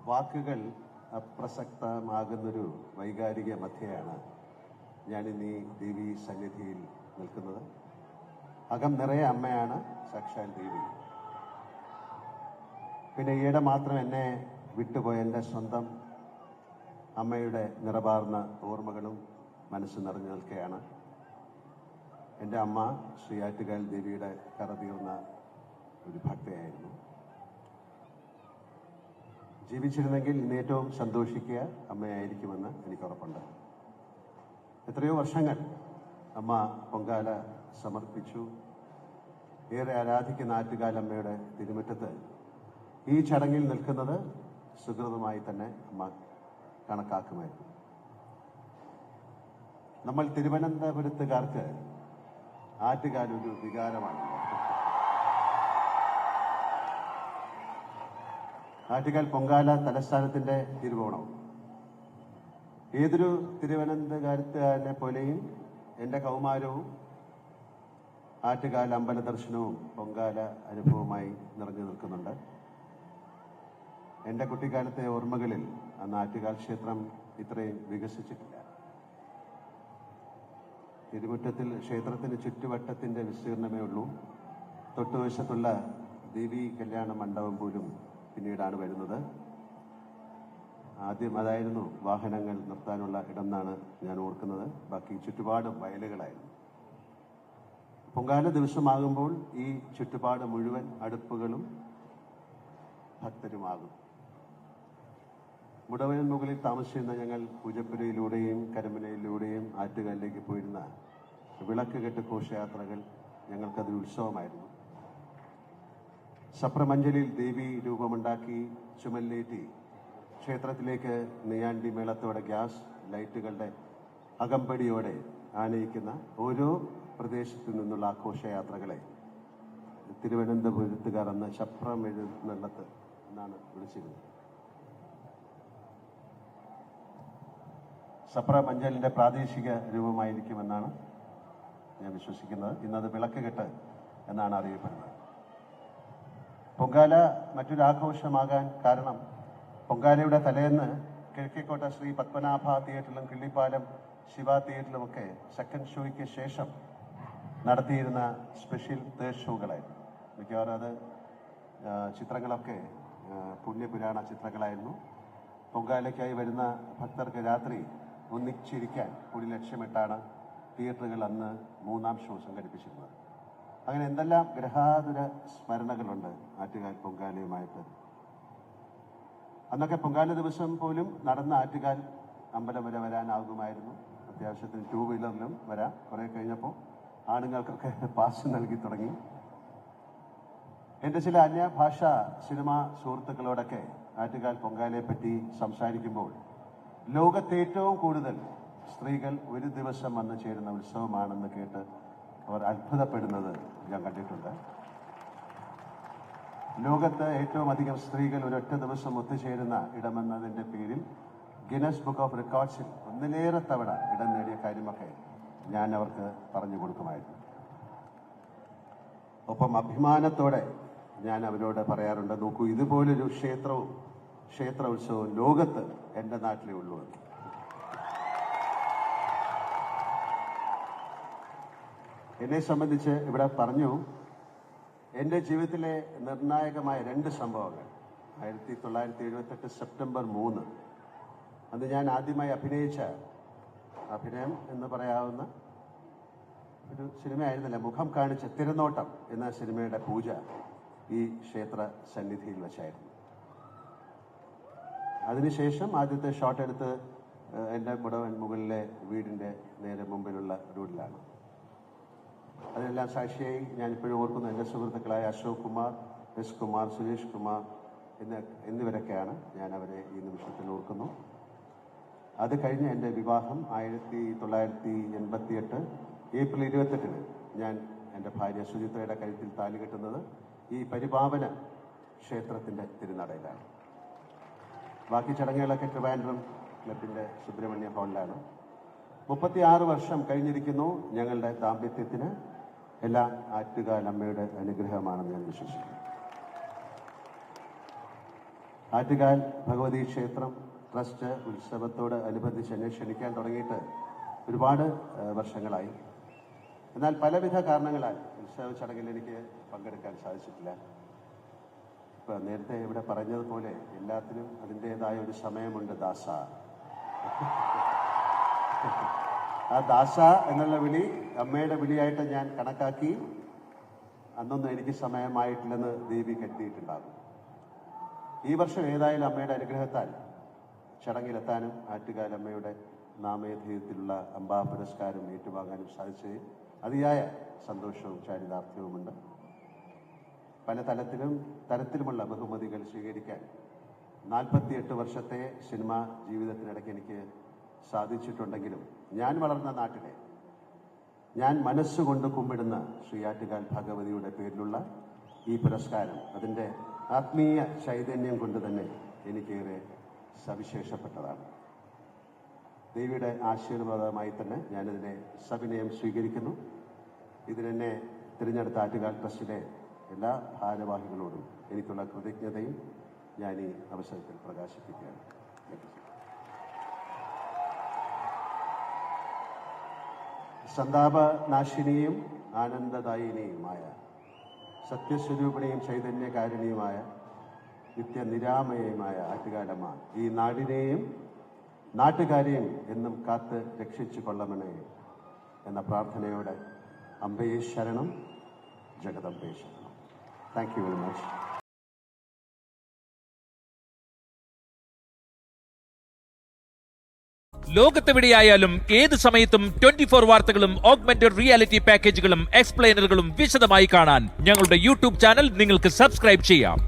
വാക്കുകൾ അപ്രസക്തമാകുന്നൊരു വൈകാരിക മധ്യയാണ് ഞാനിന്നീ ദേവി സന്നിധിയിൽ നിൽക്കുന്നത്. അകം നിറയെ അമ്മയാണ് സാക്ഷാൽ ദേവി. പിന്നെ ഈയിടെ മാത്രം എന്നെ വിട്ടുപോയ എൻ്റെ സ്വന്തം അമ്മയുടെ നിറപാർന്ന ഓർമ്മകളും മനസ്സ് നിറഞ്ഞു നിൽക്കുകയാണ്. എൻ്റെ അമ്മ ശ്രീ ആറ്റുകാൽ ദേവിയുടെ കറതീർന്ന ഒരു ഭക്തയായിരുന്നു. ജീവിച്ചിരുന്നെങ്കിൽ ഇന്ന് ഏറ്റവും സന്തോഷിക്കുക അമ്മയായിരിക്കുമെന്ന് എനിക്കുറപ്പുണ്ട്. എത്രയോ വർഷങ്ങൾ അമ്മ പൊങ്കാല സമർപ്പിച്ചു. ഏറെ ആരാധിക്കുന്ന ആറ്റുകാലമ്മയുടെ തിരുമുറ്റത്ത് ഈ ചടങ്ങിൽ നിൽക്കുന്നത് സുഹൃതമായി തന്നെ അമ്മ കണക്കാക്കുമായിരുന്നു. നമ്മൾ തിരുവനന്തപുരത്തുകാർക്ക് ആറ്റുകാൽ ഒരു വികാരമാണ്. ആറ്റുകാൽ പൊങ്കാല തലസ്ഥാനത്തിന്റെ തിരുവോണം. ഏതൊരു തിരുവനന്തപുരത്തുകാരനെ പോലെയും എൻ്റെ കൗമാരവും ആറ്റുകാൽ അമ്പല ദർശനവും പൊങ്കാല അനുഭവമായി നിറഞ്ഞു നിൽക്കുന്നുണ്ട്. എൻ്റെ കുട്ടിക്കാലത്തെ ഓർമ്മകളിൽ അന്ന് ആറ്റുകാൽ ക്ഷേത്രം ഇത്രയും വികസിച്ചിട്ടില്ല. തിരുമുറ്റത്തിൽ ക്ഷേത്രത്തിന് ചുറ്റുവട്ടത്തിന്റെ വിസ്തീർണമേ ഉള്ളൂ. തൊട്ടുവശത്തുള്ള ദേവി കല്യാണ മണ്ഡപം പോലും പിന്നീടാണ് വരുന്നത്. ആദ്യം അതായിരുന്നു വാഹനങ്ങൾ നിർത്താനുള്ള ഇടം എന്നാണ് ഞാൻ ഓർക്കുന്നത്. ബാക്കി ചുറ്റുപാടും വയലുകളായിരുന്നു. പൊങ്കാല ദിവസമാകുമ്പോൾ ഈ ചുറ്റുപാട് മുഴുവൻ അടുപ്പുകളും ഭക്തരുമാകും. മുടവൻ മുകളിൽ താമസിച്ചിരുന്ന ഞങ്ങൾ പൂജപ്പുരയിലൂടെയും കരമനയിലൂടെയും ആറ്റുകാലിലേക്ക് പോയിരുന്ന വിളക്ക് കെട്ട് ഘോഷയാത്രകൾ ഞങ്ങൾക്കതൊരു ഉത്സവമായിരുന്നു. സപ്രമഞ്ജലിൽ ദേവി രൂപമുണ്ടാക്കി ചുമലിലേറ്റി ക്ഷേത്രത്തിലേക്ക് നെയ്യാണ്ടി മേളത്തോടെ ഗ്യാസ് ലൈറ്റുകളുടെ അകമ്പടിയോടെ ആനയിക്കുന്ന ഓരോ പ്രദേശത്തു നിന്നുള്ള ആഘോഷയാത്രകളെ തിരുവനന്തപുരത്തുകാർ അന്ന് ശപ്രമെഴുന്നള്ളത്ത് എന്നാണ് വിളിച്ചിരുന്നത്. സപ്രമഞ്ജലിന്റെ പ്രാദേശിക രൂപമായിരിക്കുമെന്നാണ് ഞാൻ വിശ്വസിക്കുന്നത്. ഇന്നത് വിളക്ക് കെട്ട് എന്നാണ് അറിയപ്പെടുന്നത്. പൊങ്കാല മറ്റൊരു ആഘോഷമാകാൻ കാരണം പൊങ്കാലയുടെ തലേന്ന് കിഴക്കേക്കോട്ട ശ്രീ പത്മനാഭ തിയേറ്ററിലും കിള്ളിപ്പാലം ശിവ തിയേറ്ററിലുമൊക്കെ സെക്കൻഡ് ഷോയ്ക്ക് ശേഷം നടത്തിയിരുന്ന സ്പെഷ്യൽ തേർഡ് ഷോകളായിരുന്നു. മിക്കവാറും അത് ചിത്രങ്ങളൊക്കെ പുണ്യപുരാണ ചിത്രങ്ങളായിരുന്നു. പൊങ്കാലയ്ക്കായി വരുന്ന ഭക്തർക്ക് രാത്രി ഒന്നിച്ചിരിക്കാൻ കൂടി ലക്ഷ്യമിട്ടാണ് തിയേറ്ററുകൾ അന്ന് മൂന്നാം ഷോ സംഘടിപ്പിച്ചിരുന്നത്. അങ്ങനെ എന്തെല്ലാം ഗ്രഹാതുര സ്മരണകളുണ്ട് ആറ്റുകാൽ പൊങ്കാലയുമായിട്ട്. അന്നൊക്കെ പൊങ്കാല ദിവസം പോലും നടന്ന ആറ്റുകാൽ അമ്പലം വരെ വരാനാകുമായിരുന്നു. അത്യാവശ്യത്തിന് ടൂ വീലറിലും വരാം. കുറെ കഴിഞ്ഞപ്പോൾ ആണുങ്ങൾക്കൊക്കെ പാസ് നൽകി തുടങ്ങി. എൻ്റെ ചില അന്യഭാഷാ സിനിമാ സുഹൃത്തുക്കളോടൊക്കെ ആറ്റുകാൽ പൊങ്കാലയെ പറ്റി സംസാരിക്കുമ്പോൾ ലോകത്തെ ഏറ്റവും കൂടുതൽ സ്ത്രീകൾ ഒരു ദിവസം വന്നു ചേരുന്ന ഉത്സവമാണെന്ന് കേട്ട് അവർ അത്ഭുതപ്പെടുന്നത് ഞാൻ കണ്ടിട്ടുണ്ട്. ലോകത്ത് ഏറ്റവും അധികം സ്ത്രീകൾ ഒരൊറ്റ ദിവസം ഒത്തുചേരുന്ന ഇടമെന്നതിൻ്റെ പേരിൽ ഗിന്നസ് ബുക്ക് ഓഫ് റെക്കോർഡ്സിൽ ഒന്നിലേറെ തവണ ഇടം നേടിയ കാര്യമൊക്കെ ഞാൻ അവർക്ക് പറഞ്ഞു കൊടുക്കുമായിരുന്നു. ഒപ്പം അഭിമാനത്തോടെ ഞാൻ അവരോട് പറയാറുണ്ട്, നോക്കൂ, ഇതുപോലൊരു ക്ഷേത്ര ഉത്സവവും ലോകത്ത് എൻ്റെ നാട്ടിലേ ഉള്ളൂ എന്ന്. എന്നെ സംബന്ധിച്ച് ഇവിടെ പറഞ്ഞു, എൻ്റെ ജീവിതത്തിലെ നിർണായകമായ 2 സംഭവങ്ങൾ. 1978 സെപ്റ്റംബർ 3 അന്ന് ഞാൻ ആദ്യമായി അഭിനയിച്ച അഭിനയം എന്ന് പറയാവുന്ന ഒരു സിനിമയായിരുന്നില്ല, മുഖം കാണിച്ച തിരനോട്ടം എന്ന സിനിമയുടെ പൂജ ഈ ക്ഷേത്ര സന്നിധിയിൽ വെച്ചായിരുന്നു. അതിനുശേഷം ആദ്യത്തെ ഷോട്ട് എടുത്ത് എൻ്റെ മുടവൻ മുകളിലെ വീടിൻ്റെ നേരെ മുമ്പിലുള്ള റോഡിലാണ്. അതിനെല്ലാം സാക്ഷിയായി ഞാനിപ്പോഴും ഓർക്കുന്നു എൻ്റെ സുഹൃത്തുക്കളായ അശോക് കുമാർ, എസ് കുമാർ, സുരേഷ് കുമാർ എന്നിവരൊക്കെയാണ്. ഞാൻ അവരെ ഈ നിമിഷത്തിൽ ഓർക്കുന്നു. അത് കഴിഞ്ഞ് എൻ്റെ വിവാഹം 1988 ഏപ്രിൽ 28 ഞാൻ എൻ്റെ ഭാര്യ സുജിത്രയുടെ കഴുത്തിൽ താലി കെട്ടുന്നത് ഈ പരിപാവന ക്ഷേത്രത്തിൻ്റെ തിരുനടയിലാണ്. ബാക്കി ചടങ്ങുകളൊക്കെ ട്രിവാൻഡ്രം ക്ലബിൻ്റെ സുബ്രഹ്മണ്യ ഹാളിലാണ്. 36 വർഷം കഴിഞ്ഞിരിക്കുന്നു ഞങ്ങളുടെ ദാമ്പത്യത്തിന്. എല്ലാം ആറ്റുകാൽ അമ്മയുടെ അനുഗ്രഹമാണെന്ന് ഞാൻ വിശ്വസിക്കുന്നു. ആറ്റുകാൽ ഭഗവതി ക്ഷേത്രം ട്രസ്റ്റ് ഉത്സവത്തോട് അനുബന്ധിച്ച് എന്നെ ക്ഷണിക്കാൻ തുടങ്ങിയിട്ട് ഒരുപാട് വർഷങ്ങളായി. എന്നാൽ പലവിധ കാരണങ്ങളാൽ ഉത്സവ ചടങ്ങിൽ എനിക്ക് പങ്കെടുക്കാൻ സാധിച്ചിട്ടില്ല. ഇപ്പം നേരത്തെ ഇവിടെ പറഞ്ഞതുപോലെ എല്ലാത്തിനും അതിൻ്റെതായ ഒരു സമയമുണ്ട് ദാസ. ആ ദാസ എന്നുള്ള വിളി അമ്മയുടെ വിളിയായിട്ട് ഞാൻ കണക്കാക്കി. അന്നൊന്നും എനിക്ക് സമയമായിട്ടില്ലെന്ന് ദേവി കരുതിയിട്ടുണ്ടാകും. ഈ വർഷം ഏതായാലും അമ്മയുടെ അനുഗ്രഹത്താൽ ചടങ്ങിലെത്താനും ആറ്റുകാൽ അമ്മയുടെ നാമധേയത്തിലുള്ള അംബാ പുരസ്കാരം ഏറ്റുവാങ്ങാനും സാധിച്ചതിൽ അതിയായ സന്തോഷവും ചാരിതാർത്ഥ്യവുമുണ്ട്. പല തരത്തിലുമുള്ള ബഹുമതികൾ സ്വീകരിക്കാൻ 48 വർഷത്തെ സിനിമാ ജീവിതത്തിനിടയ്ക്ക് എനിക്ക് സാധിച്ചിട്ടുണ്ടെങ്കിലും ഞാൻ വളർന്ന നാട്ടിലെ, ഞാൻ മനസ്സുകൊണ്ട് കുമ്പിടുന്ന ശ്രീ ആറ്റുകാൽ ഭഗവതിയുടെ പേരിലുള്ള ഈ പുരസ്കാരം അതിൻ്റെ ആത്മീയ ചൈതന്യം കൊണ്ട് തന്നെ എനിക്കേറെ സവിശേഷപ്പെട്ടതാണ്. ദേവിയുടെ ആശീർവാദമായി തന്നെ ഞാനിതിനെ സവിനയം സ്വീകരിക്കുന്നു. ഇതിനെന്നെ തിരഞ്ഞെടുത്ത ആറ്റുകാൽ ട്രസ്റ്റിലെ എല്ലാ ഭാരവാഹികളോടും എനിക്കുള്ള കൃതജ്ഞതയും ഞാൻ ഈ അവസരത്തിൽ പ്രകാശിപ്പിക്കുകയാണ്. സന്താപനാശിനിയും ആനന്ദദായിനിയുമായ സത്യസ്വരൂപിണിയും ചൈതന്യകാരിണിയുമായ നിത്യനിരാമയയുമായ ആറ്റുകാലമ്മ ഈ നാടിനെയും നാട്ടുകാരെയും എന്നും കാത്ത് രക്ഷിച്ചു കൊള്ളമണേ എന്ന പ്രാർത്ഥനയോടെ അംബയെ ശരണം, ജഗദംബയെ ശരണം. Thank you very much. ലോകത്തെവിടെയായാലും ഏത് സമയത്തും 24 വാർത്തകളും ഓഗ്മെന്റഡ് റിയാലിറ്റി പാക്കേജുകളും എക്സ്പ്ലെയിനറുകളും വിശദമായി കാണാൻ ഞങ്ങളുടെ യൂട്യൂബ് ചാനൽ നിങ്ങൾക്ക് സബ്സ്ക്രൈബ് ചെയ്യാം.